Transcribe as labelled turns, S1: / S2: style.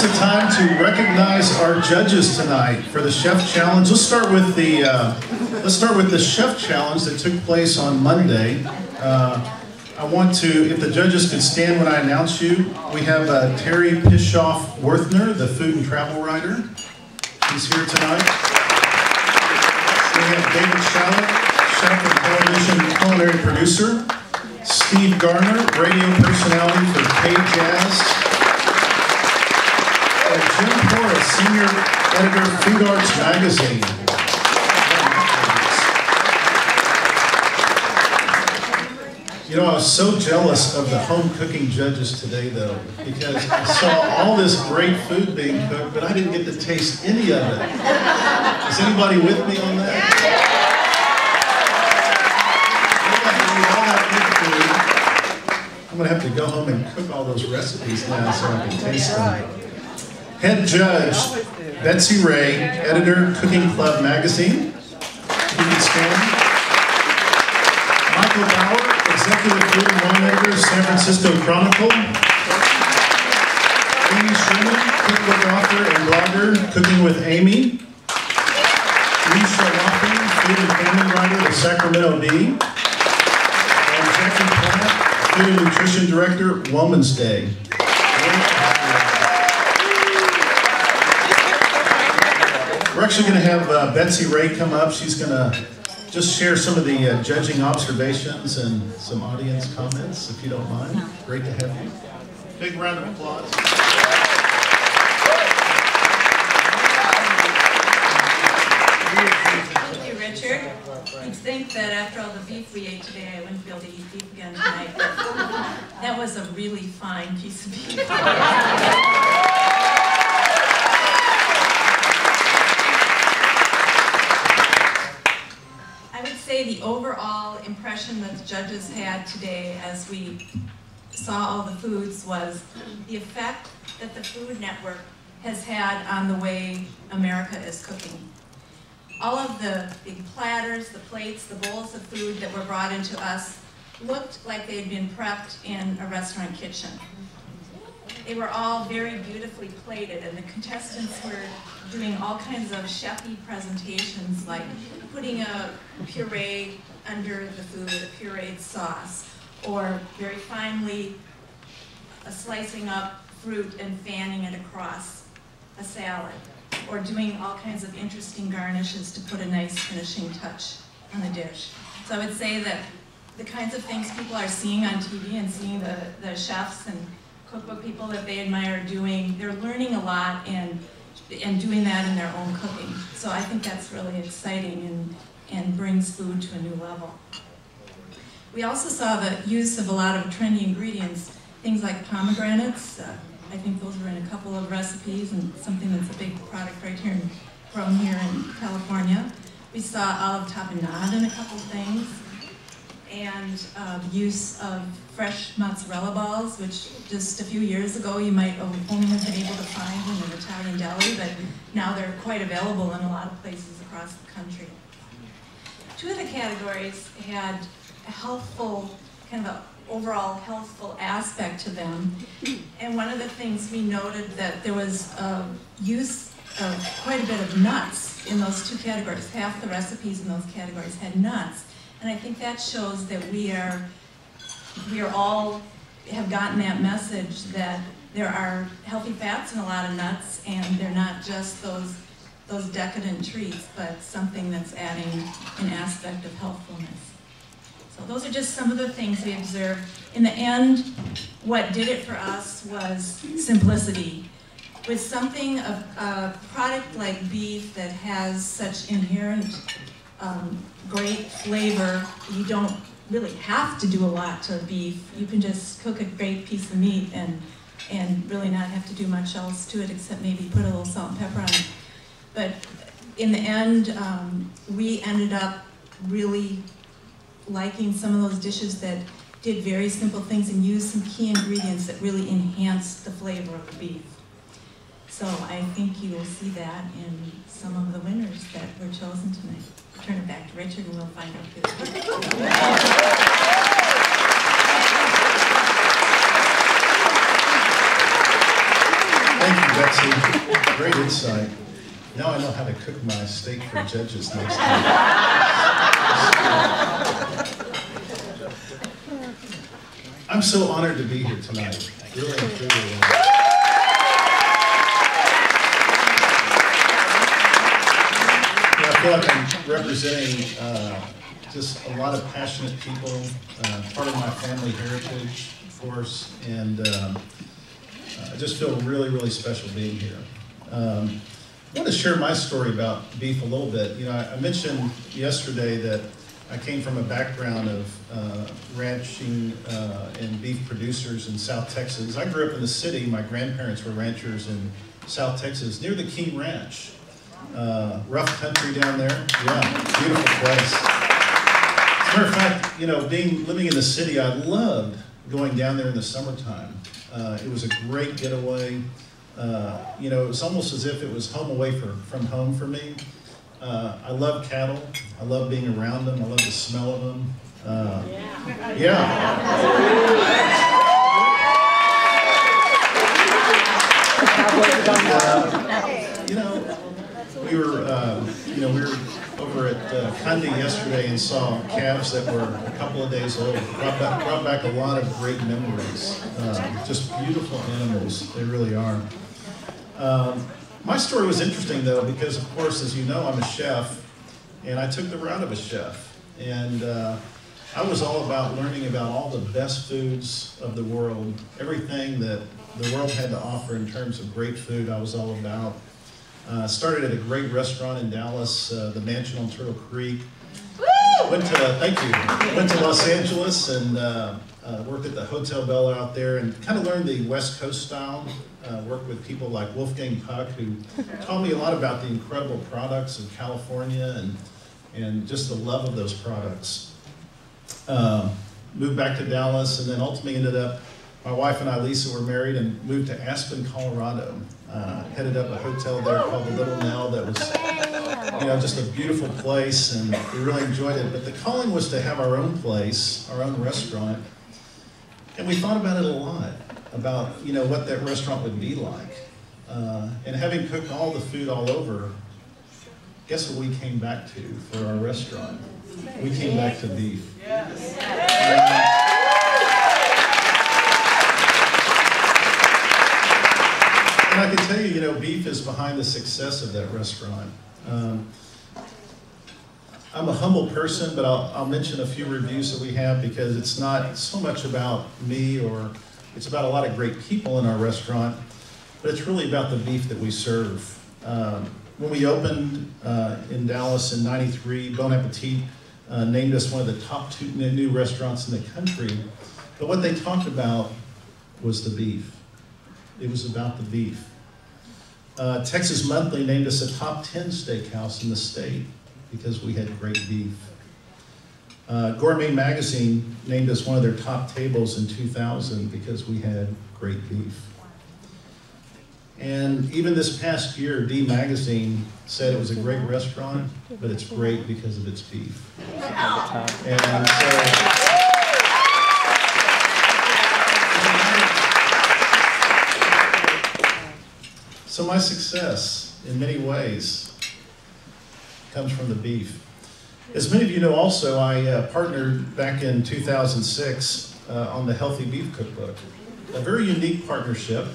S1: the time to recognize our judges tonight for the Chef Challenge. Let's start with the Chef Challenge that took place on Monday. I want to, if the judges could stand when I announce you, we have Terry Pishoff-Worthner, the food and travel writer. He's here tonight. We have David Shallett, chef and television culinary producer. Steve Garner, radio personality for K-Jazz. And Jim Horace, senior editor, Food Arts Magazine. You know, I was so jealous of the home cooking judges today, though, because I saw all this great food being cooked, but I didn't get to taste any of it. Is anybody with me on that? I'm going to have to go home and cook all those recipes now so I can taste them. Head judge, Betsy Ray, editor, Cooking Club Magazine. You can stand. Michael Bauer, executive food and wine editor, San Francisco Chronicle. Amy Sherman, cookbook author and blogger, Cooking with Amy. Lisa Lopping, food and family writer, the Sacramento Bee. And Jackie Platt, food and nutrition director, Woman's Day. We're actually going to have Betsy Ray come up. She's going to just share some of the judging observations and some audience comments, if you don't mind. Great to have you. Big round of applause.
S2: Thank you, Richard. You'd think that after all the beef we ate today, I wouldn't be able to eat beef again tonight. That was a really fine piece of beef. I would say the overall impression that the judges had today as we saw all the foods was the effect that the Food Network has had on the way America is cooking. All of the big platters, the plates, the bowls of food that were brought into us looked like they had been prepped in a restaurant kitchen. They were all very beautifully plated, and the contestants were doing all kinds of chefy presentations, like putting a puree under the food, a pureed sauce, or very finely slicing up fruit and fanning it across a salad, or doing all kinds of interesting garnishes to put a nice finishing touch on the dish. So I would say that the kinds of things people are seeing on TV and seeing the chefs and cookbook people that they admire doing, they're learning a lot and doing that in their own cooking. So I think that's really exciting and brings food to a new level. We also saw the use of a lot of trendy ingredients, things like pomegranates. I think those were in a couple of recipes, and something that's a big product right here, grown here in California. We saw olive tapenade in a couple things, and use of fresh mozzarella balls, which just a few years ago you might only have been able to find in an Italian deli, but now they're quite available in a lot of places across the country. Two of the categories had a healthful, kind of an overall healthful aspect to them. And one of the things we noted that there was use of quite a bit of nuts in those two categories. Half the recipes in those categories had nuts. And I think that shows that we are all have gotten that message that there are healthy fats in a lot of nuts, and they're not just those decadent treats, but something that's adding an aspect of healthfulness. So those are just some of the things we observed. In the end, what did it for us was simplicity. With something of a product like beef that has such inherent great flavor, you don't really have to do a lot to beef. You can just cook a great piece of meat and really not have to do much else to it except maybe put a little salt and pepper on it. But in the end, we ended up really liking some of those dishes that did very simple things and used some key ingredients that really enhanced the flavor of the beef. So I think you will see that in some of the winners that were chosen tonight. I'll turn it back to Richard and we'll find out who
S1: Thank you, Betsy. Great insight. Now I know how to cook my steak for judges next time. I'm so honored to be here tonight. Really and truly. I feel like I'm representing just a lot of passionate people, part of my family heritage, of course, and I just feel really, really special being here. I want to share my story about beef a little bit. You know, I mentioned yesterday that I came from a background of ranching and beef producers in South Texas. I grew up in the city. My grandparents were ranchers in South Texas near the King Ranch. Rough country down there. Yeah, beautiful place. As a matter of fact, you know, living in the city, I loved going down there in the summertime. It was a great getaway. You know, it was almost as if it was home away from home for me. I love cattle. I love being around them. I love the smell of them. Yeah. You know, we were over at Cundy yesterday and saw calves that were a couple of days old. Brought back a lot of great memories. Just beautiful animals. They really are. My story was interesting, though, because, of course, as you know, I'm a chef, and I took the route of a chef. And I was all about learning about all the best foods of the world. Everything that the world had to offer in terms of great food, I was all about. Started at a great restaurant in Dallas, the Mansion on Turtle Creek. Went to Los Angeles and worked at the Hotel Bella out there and kind of learned the West Coast style. Worked with people like Wolfgang Puck, who taught me a lot about the incredible products of California and just the love of those products. Moved back to Dallas and then ultimately ended up, my wife and I, Lisa, were married and moved to Aspen, Colorado. Headed up a hotel there called the Little Nell that was, you know, just a beautiful place, and we really enjoyed it. But the calling was to have our own place, our own restaurant, and we thought about it a lot, about, you know, what that restaurant would be like. And having cooked all the food all over, guess what we came back to for our restaurant? We came back to beef. And I can tell you, you know, beef is behind the success of that restaurant. I'm a humble person, but I'll mention a few reviews that we have because it's not so much about me, or it's about a lot of great people in our restaurant, but it's really about the beef that we serve. When we opened in Dallas in '93, Bon Appetit named us one of the top 2 new restaurants in the country, but what they talked about was the beef. It was about the beef. Texas Monthly named us a top 10 steakhouse in the state because we had great beef. Gourmet Magazine named us one of their top tables in 2000 because we had great beef. And even this past year, D Magazine said it was a great restaurant, but it's great because of its beef. And so my success, in many ways, comes from the beef. As many of you know also, I partnered back in 2006 on the Healthy Beef Cookbook. A very unique partnership.